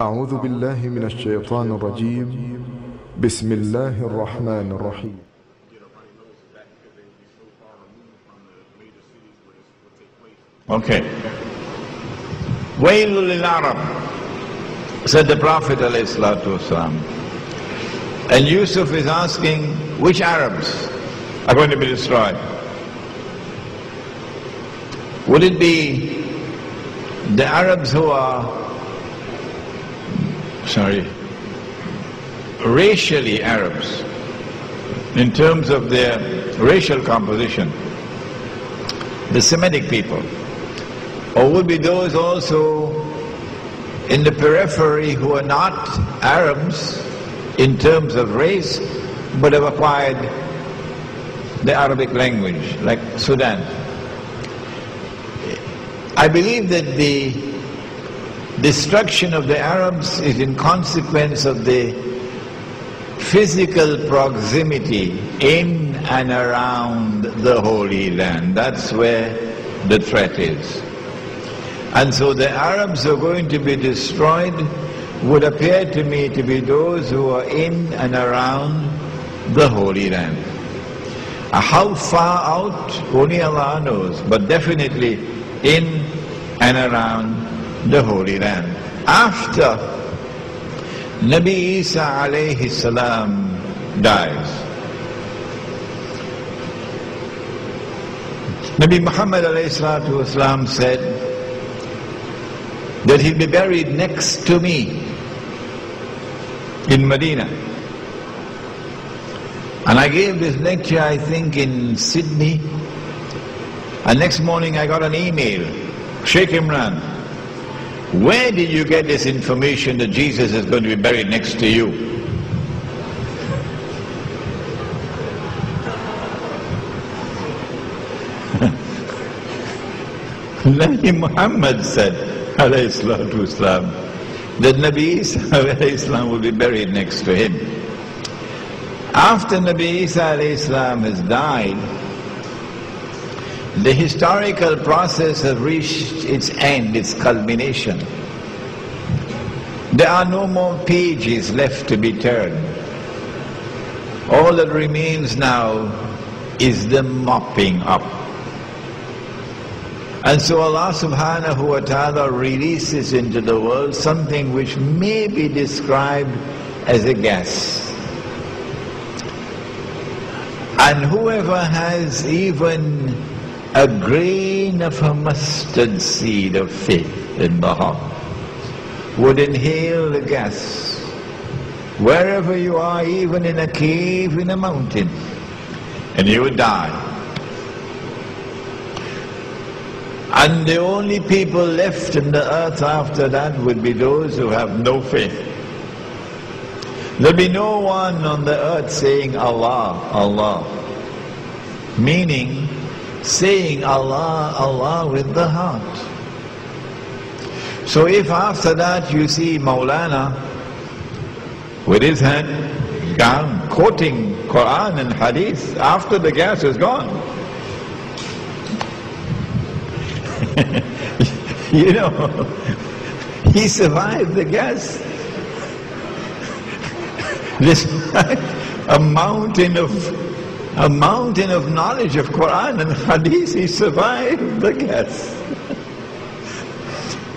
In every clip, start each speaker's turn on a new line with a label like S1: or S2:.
S1: أعوذ بالله من الشيطان الرجيم بسم الله الرحمن الرحيم.
S2: Okay. Wailul lil Arab, said the Prophet ﷺ. And Yusuf is asking, which Arabs are going to be destroyed? Would it be the Arabs who are, racially Arabs, in terms of their racial composition, the Semitic people? Or would be those also in the periphery who are not Arabs in terms of race, but have acquired the Arabic language, like Sudan? I believe that the destruction of the Arabs is in consequence of the physical proximity in and around the Holy Land. That's where the threat is. And so the Arabs who are going to be destroyed would appear to me to be those who are in and around the Holy Land. How far out, only Allah knows, but definitely in and around the Holy Land. After Nabi Isa alayhi salam dies, Nabi Muhammad alayhi salatu wasalam said that he'll be buried next to me in Medina. And I gave this lecture, I think, in Sydney, and next morning I got an email, Sheikh Imran, where did you get this information that Jesus is going to be buried next to you? Nabi Muhammad said, alayhi salatu wasalam, that Nabi Isa alayhi salam will be buried next to him. After Nabi Isa alayhi salam has died, the historical process has reached its end, its culmination. There are no more pages left to be turned. All that remains now is the mopping up. And so Allah subhanahu wa ta'ala releases into the world something which may be described as a gas. And whoever has even a grain of a mustard seed of faith in the heart would inhale the gas. Wherever you are, even in a cave, in a mountain, and you would die. And the only people left in the earth after that would be those who have no faith. There'll be no one on the earth saying Allah, Allah, meaning saying Allah, Allah with the heart. So if after that you see Maulana with his head down, quoting Koran and Hadith, after the gas is gone, you know, he survived the gas. Despite a mountain of knowledge of Quran and Hadith, he survived the gas.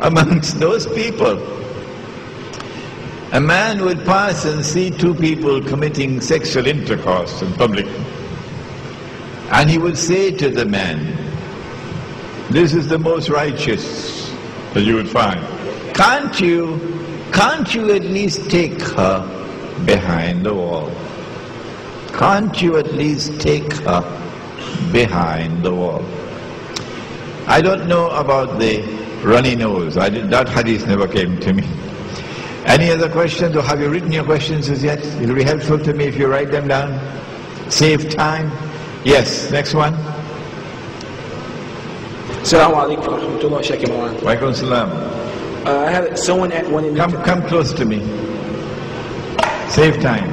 S2: Amongst those people, a man would pass and see two people committing sexual intercourse in public, and he would say to the man, "This is the most righteous that you would find. Can't you at least take her behind the wall? Can't you at least take her behind the wall?" I don't know about the runny nose. That hadith never came to me. Any other questions, or have you written your questions as yet? It'll be helpful to me if you write them down. Save time. Yes, next one.
S3: Assalamu alaikum wa rahmatullah, Sheikh Imran.
S2: Wa alaikum salam.
S3: I have someone at one in the...
S2: Come close to me. Save time.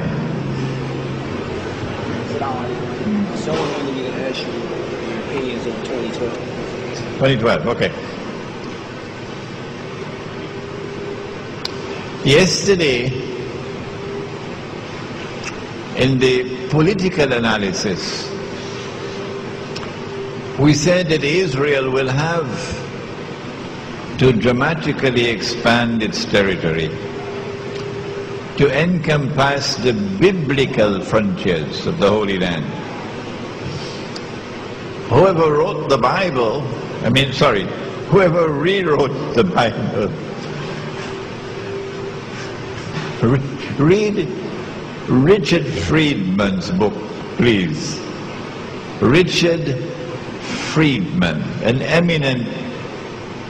S3: Someone wanted me to ask you your opinions on 2012.
S2: 2012, okay. Yesterday, in the political analysis, we said that Israel will have to dramatically expand its territory to encompass the biblical frontiers of the Holy Land. Whoever wrote the Bible, whoever rewrote the Bible, read Richard Friedman's book, please. Richard Friedman, an eminent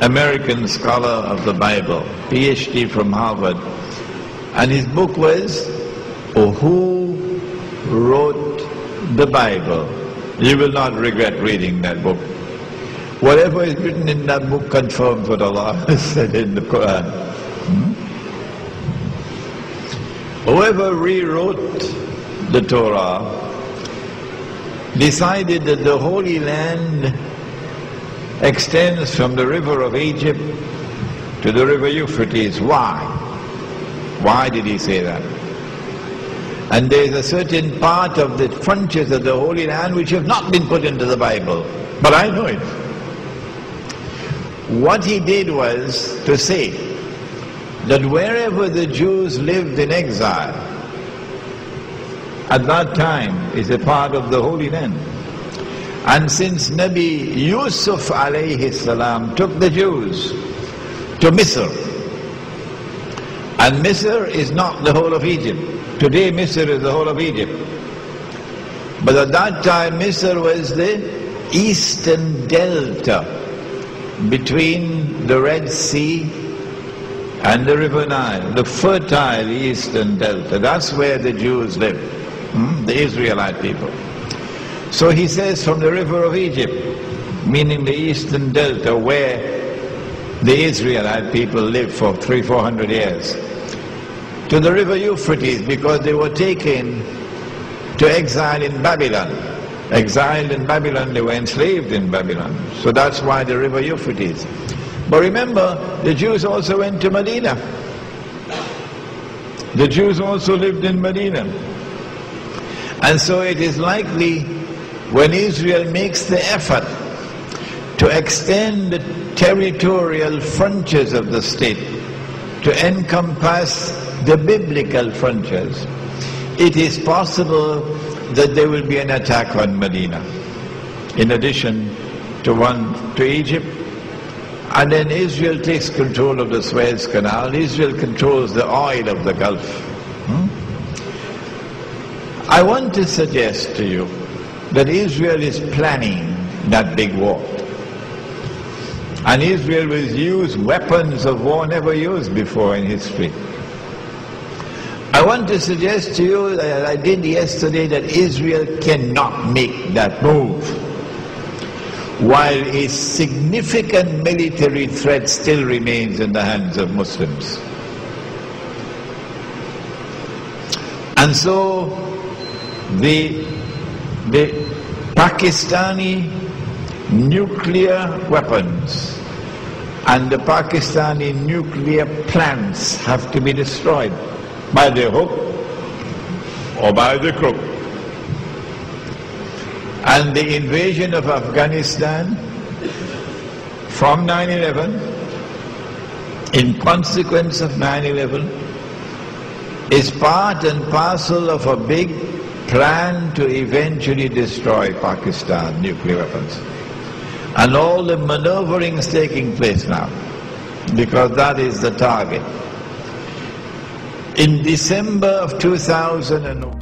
S2: American scholar of the Bible, PhD from Harvard, and his book was Who Wrote the Bible? You will not regret reading that book. Whatever is written in that book confirms what Allah has said in the Koran. Whoever rewrote the Torah decided that the Holy Land extends from the river of Egypt to the river Euphrates. Why? Why did he say that? And there is a certain part of the frontiers of the Holy Land which have not been put into the Bible, but I know it. What he did was to say that wherever the Jews lived in exile, at that time is a part of the Holy Land. And since Nabi Yusuf alayhi salam took the Jews to Misr, and Misr is not the whole of Egypt. Today Misr is the whole of Egypt. But at that time Misr was the eastern delta between the Red Sea and the River Nile, the fertile eastern delta. That's where the Jews lived, the Israelite people. So he says from the river of Egypt, meaning the eastern delta where the Israelite people lived for 300-400 years, to the river Euphrates, because they were taken to exile in Babylon. Exiled in Babylon, they were enslaved in Babylon. So that's why the river Euphrates. But remember, the Jews also went to Medina. The Jews also lived in Medina. And so it is likely when Israel makes the effort to extend the territorial frontiers of the state to encompass the biblical frontiers, it is possible that there will be an attack on Medina, in addition to one to Egypt. And then Israel takes control of the Suez Canal. Israel controls the oil of the Gulf. I want to suggest to you that Israel is planning that big war. And Israel will use weapons of war never used before in history. I want to suggest to you, that I did yesterday, that Israel cannot make that move while a significant military threat still remains in the hands of Muslims. And so the Pakistani nuclear weapons and the Pakistani nuclear plants have to be destroyed by the hook or by the crook. And the invasion of Afghanistan from 9/11, in consequence of 9/11, is part and parcel of a big plan to eventually destroy Pakistan nuclear weapons. And all the maneuverings taking place now, because that is the target. In December of 2001,